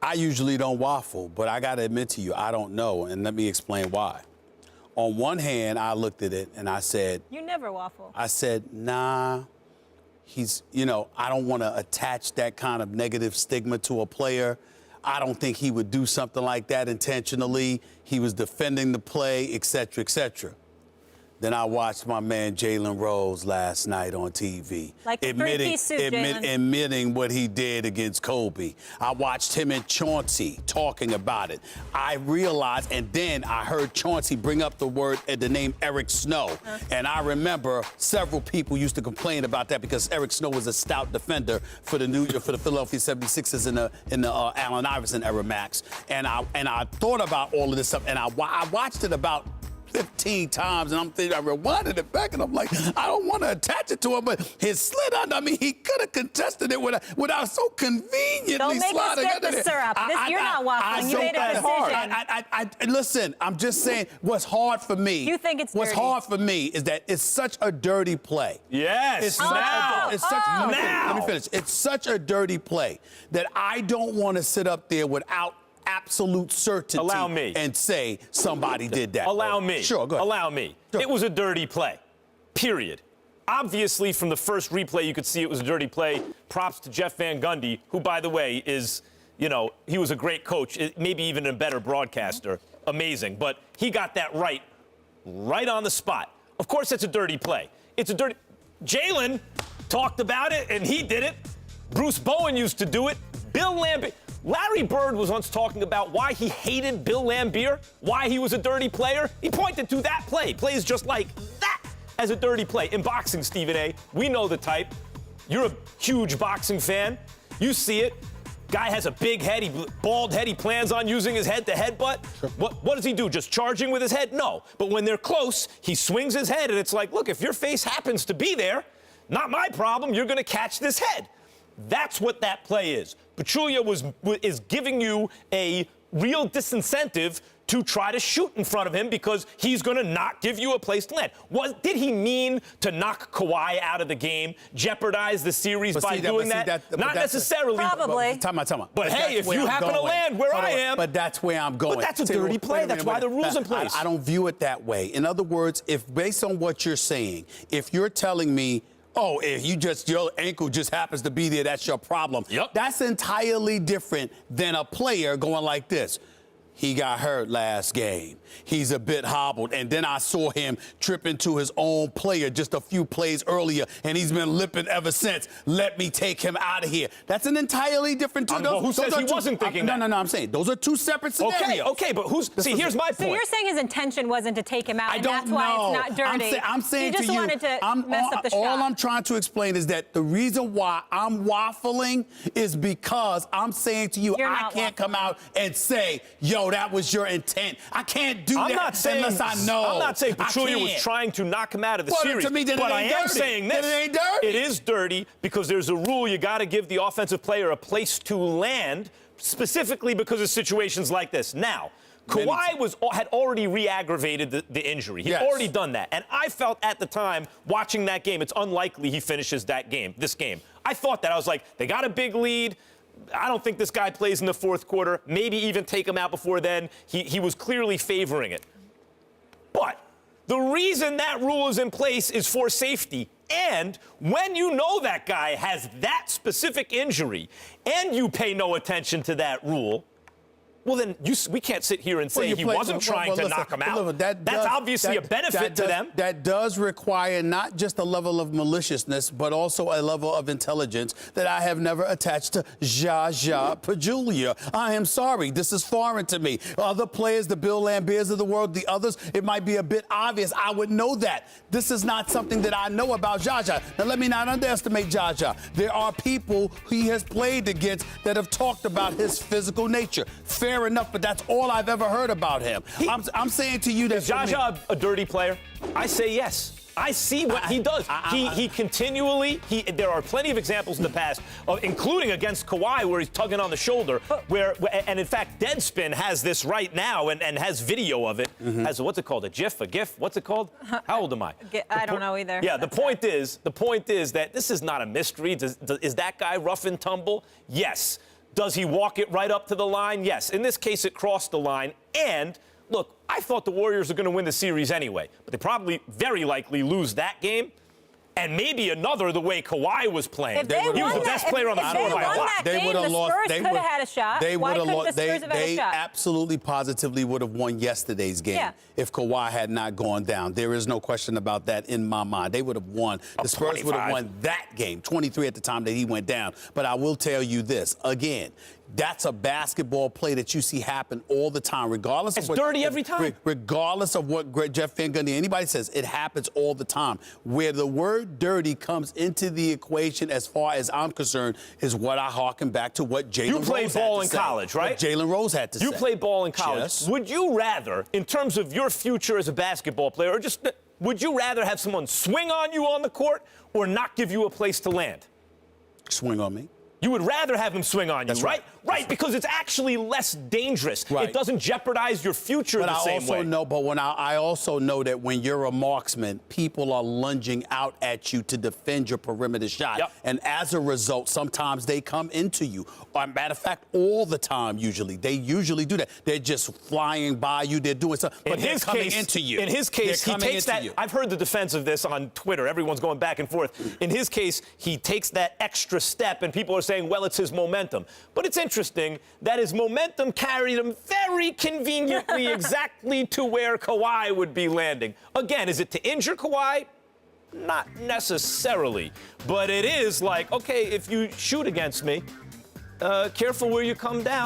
I usually don't waffle, but I got to admit to you, I don't know, and let me explain why. On one hand, I looked at it and I said... You never waffle. I said, nah, I don't want to attach that kind of negative stigma to a player. I don't think he would do something like that intentionally. He was defending the play, et cetera, et cetera. Then I watched my man Jalen Rose last night on TV. Like a three-piece suit, admitting what he did against Kobe. I watched him and Chauncey talking about it. I realized, and then I heard Chauncey bring up the name Eric Snow. And I remember several people used to complain about that because Eric Snow was a stout defender for the Philadelphia 76ers in the Allen Iverson era, Max. And I thought about all of this stuff, and I watched it about 15 times, and I'm thinking, I rewinded it back, and I'm like, I don't want to attach it to him, but his slid under. I mean, he could have contested it without so conveniently don't make sliding us under get the there. syrup. You're not waffling. You made a decision. Listen, I'm just saying, what's hard for me. You think it's What's dirty. hard for me is that it's such a dirty play. Yes. Let me finish. It's such a dirty play that I don't want to sit up there without absolute certainty and say somebody did that. Allow me. Sure, go ahead. Allow me. Sure. It was a dirty play, period. Obviously, from the first replay, you could see it was a dirty play. Props to Jeff Van Gundy, who, by the way, is, he was a great coach, maybe even a better broadcaster. Amazing. But he got that right on the spot. Of course, it's a dirty play. Jalen talked about it, and he did it. Bruce Bowen used to do it. Bill Laimbeer. Larry Bird was once talking about why he hated Bill Laimbeer, why he was a dirty player. He pointed to that play. Plays just like that as a dirty play. In boxing, Stephen A., we know the type. You're a huge boxing fan. You see it. Guy has a big head, bald head. He plans on using his head to headbutt. Sure. What does he do? Just charging with his head? No. But when they're close, he swings his head, and it's like, look, if your face happens to be there, not my problem. You're going to catch this head. That's what that play is. Pachulia is giving you a real disincentive to try to shoot in front of him because he's going to not give you a place to land. Did he mean to knock Kawhi out of the game, jeopardize the series by doing that? Not necessarily. Probably. Time out. But hey, if you happen to land where I am. But that's where I'm going. But that's a dirty play. That's why the rule's in place. I don't view it that way. In other words, if based on what you're saying, if you're telling me, oh, if your ankle just happens to be there, that's your problem. Yep. That's entirely different than a player going like this. He got hurt last game. He's a bit hobbled. And then I saw him trip into his own player just a few plays earlier, and he's been limping ever since. Let me take him out of here. That's an entirely different two. Well, who says he wasn't thinking that? No, I'm saying those are two separate scenarios. Okay, but here's my point. So you're saying his intention wasn't to take him out, and that's why it's not dirty. I'm saying he just to you, wanted to mess up the shot. All I'm trying to explain is that the reason why I'm waffling is because I'm saying to you, I can't come out and say, yo, that was your intent. I can't do that unless I know. I'm not saying Pachulia was trying to knock him out of the series. To me, but I am saying this. It ain't dirty. It is dirty because there's a rule. You got to give the offensive player a place to land, specifically because of situations like this. Now, Kawhi had already re-aggravated the injury. He'd already done that. And I felt at the time, watching that game, it's unlikely he finishes this game. I thought that. I was like, they got a big lead. I don't think this guy plays in the fourth quarter. Maybe even take him out before then. He was clearly favoring it. But the reason that rule is in place is for safety. And when you know that guy has that specific injury and you pay no attention to that rule, well, then we can't sit here and say he wasn't trying to knock him out. That's obviously a benefit to them. That does require not just a level of maliciousness, but also a level of intelligence that I have never attached to Zaza Pachulia. I am sorry. This is foreign to me. Other players, the Bill Laimbeers of the world, the others, it might be a bit obvious. I would know that. This is not something that I know about Zaza. Now, let me not underestimate Zaza. There are people he has played against that have talked about his physical nature. Fair enough, but that's all I've ever heard about him. I'm saying to you that is Zaza a dirty player? I say yes. I see what he does. He continually, there are plenty of examples in the past, including against Kawhi, where he's tugging on the shoulder, and in fact, Deadspin has this right now and has video of it. Has, what's it called, a GIF, a GIF? What's it called? How old am I? I don't know either. Yeah, the point is that this is not a mystery. Is that guy rough and tumble? Yes. Does he walk it right up to the line? Yes. In this case, it crossed the line. And, look, I thought the Warriors were going to win the series anyway, but they probably very likely lose that game. And maybe another the way Kawhi was playing. If they He was the best player on the floor by a lot. They would have lost. The Spurs could have had a shot. Why couldn't the Spurs have had a shot? They absolutely, positively would have won yesterday's game if Kawhi had not gone down. There is no question about that in my mind. They would have won. The Spurs would have won that game, 23 at the time that he went down. But I will tell you this, again, that's a basketball play that you see happen all the time, regardless of what... It's dirty every time. Regardless of what Jeff Van Gundy, anybody says, it happens all the time. Where the word dirty comes into the equation, as far as I'm concerned, is what I harken back to what Jalen Rose had to say. You played ball in college, right? What Jalen Rose had to say. You played ball in college. Yes. Would you rather, in terms of your future as a basketball player, or just would you rather have someone swing on you on the court or not give you a place to land? Swing on me. You would rather have them swing on you, That's right? Right, because it's actually less dangerous. Right. It doesn't jeopardize your future the same way. I also know that when you're a marksman, people are lunging out at you to defend your perimeter shot. Yep. And as a result, sometimes they come into you. Or, matter of fact, all the time, usually. They usually do that. They're just flying by you. They're doing something. But they're coming into you. In his case, he takes that. I've heard the defense of this on Twitter. Everyone's going back and forth. In his case, he takes that extra step, and people are saying, well, it's his momentum. But it's interesting that his momentum carried him very conveniently exactly to where Kawhi would be landing. Again, is it to injure Kawhi? Not necessarily. But it is like, okay, if you shoot against me, careful where you come down.